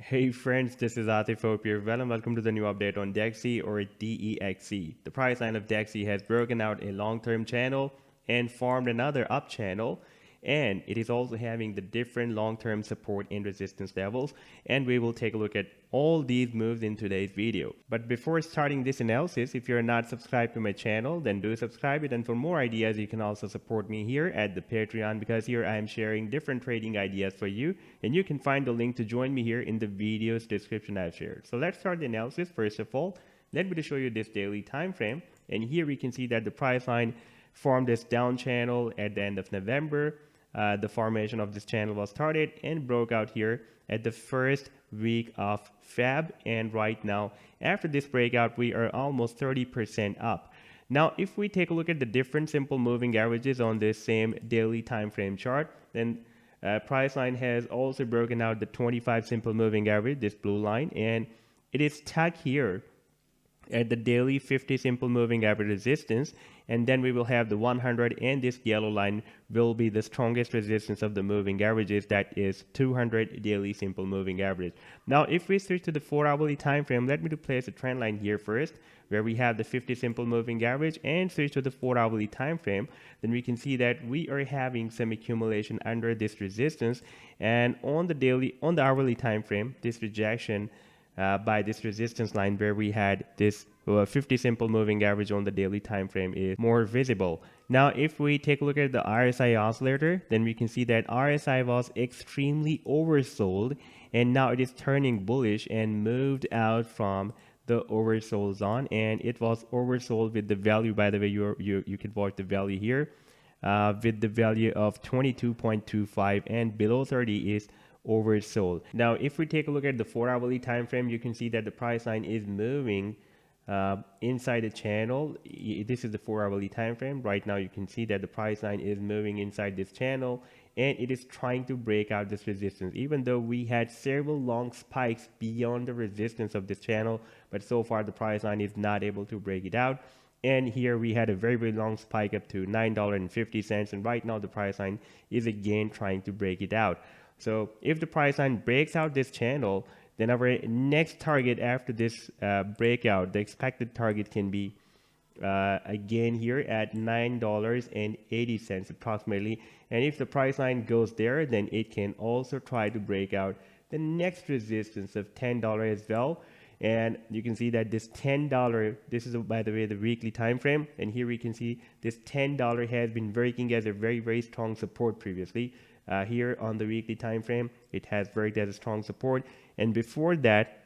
Hey friends, this is Atif. Hope you're well and welcome to the new update on DeXe or DEXE. The price line of DeXe has broken out a long-term channel and formed another up channel, and it is also having the different long-term support and resistance levels, and we will take a look at all these moves in today's video. But before starting this analysis, if you're not subscribed to my channel, then do subscribe it, and for more ideas you can also support me here at the Patreon, because here I am sharing different trading ideas for you, and you can find the link to join me here in the video's description I've shared. So let's start the analysis. First of all, let me show you this daily time frame, and here we can see that the price line formed this down channel at the end of November. The formation of this channel was started and broke out here at the first week of Feb, and right now after this breakout we are almost 30% up. Now if we take a look at the different simple moving averages on this same daily time frame chart, then price line has also broken out the 25 simple moving average, this blue line, and it is stuck here at the daily 50 simple moving average resistance, and then we will have the 100, and this yellow line will be the strongest resistance of the moving averages, that is 200 daily simple moving average. Now if we switch to the 4-hourly time frame, let me place a trend line here first where we have the 50 simple moving average, and switch to the 4-hourly time frame, then we can see that we are having some accumulation under this resistance, and on the hourly time frame, this rejection by this resistance line where we had this 50 simple moving average on the daily time frame is more visible. Now if we take a look at the RSI oscillator, then we can see that RSI was extremely oversold, and now it is turning bullish and moved out from the oversold zone, and it was oversold with the value, by the way, you can watch the value here, with the value of 22.25, and below 30 is oversold. Now if we take a look at the 4-hourly time frame, you can see that the price line is moving inside the channel. This is the 4-hourly time frame. Right now you can see that the price line is moving inside this channel, and it is trying to break out this resistance, even though we had several long spikes beyond the resistance of this channel, but so far the price line is not able to break it out. And here we had a very long spike up to $9.50, and right now the price line is again trying to break it out. So if the price line breaks out this channel, then our next target after this breakout, the expected target can be again here at $9.80 approximately. And if the price line goes there, then it can also try to break out the next resistance of $10 as well. And you can see that this $10, this is by the way the weekly time frame, and here we can see this $10 has been working as a very strong support previously. Here on the weekly time frame, it has worked as a strong support, and before that,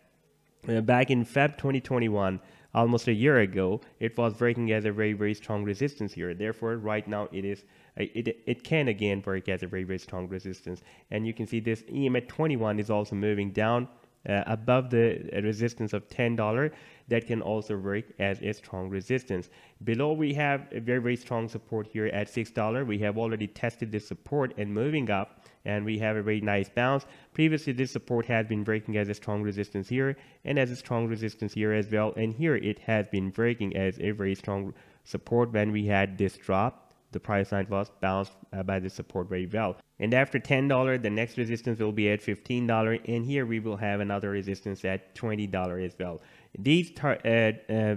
back in Feb 2021, almost a year ago, it was working as a very strong resistance here. Therefore right now it can again work as a very strong resistance, and you can see this EM at 21 is also moving down above the resistance of $10. That can also work as a strong resistance. Below we have a very strong support here at $6. We have already tested this support and moving up, and we have a very nice bounce. Previously this support has been breaking as a strong resistance here and as a strong resistance here as well, and here it has been breaking as a very strong support. When we had this drop, the price line was bounced by the support very well. And after $10, the next resistance will be at $15, and here we will have another resistance at $20 as well. These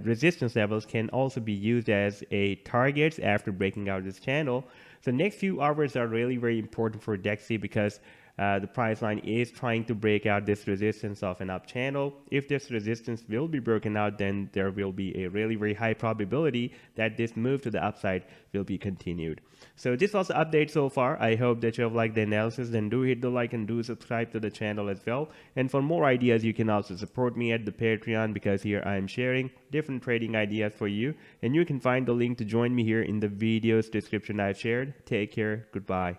resistance levels can also be used as a targets after breaking out this channel. So next few hours are really very important for DeXe, because the price line is trying to break out this resistance of an up channel. If this resistance will be broken out, then there will be a really very high probability that this move to the upside will be continued. So this was the update so far. I hope that you have liked the analysis. Then do hit the like and do subscribe to the channel as well. And for more ideas, you can also support me at the Patreon, because here I am sharing different trading ideas for you, and you can find the link to join me here in the video's description I've shared. Take care. Goodbye.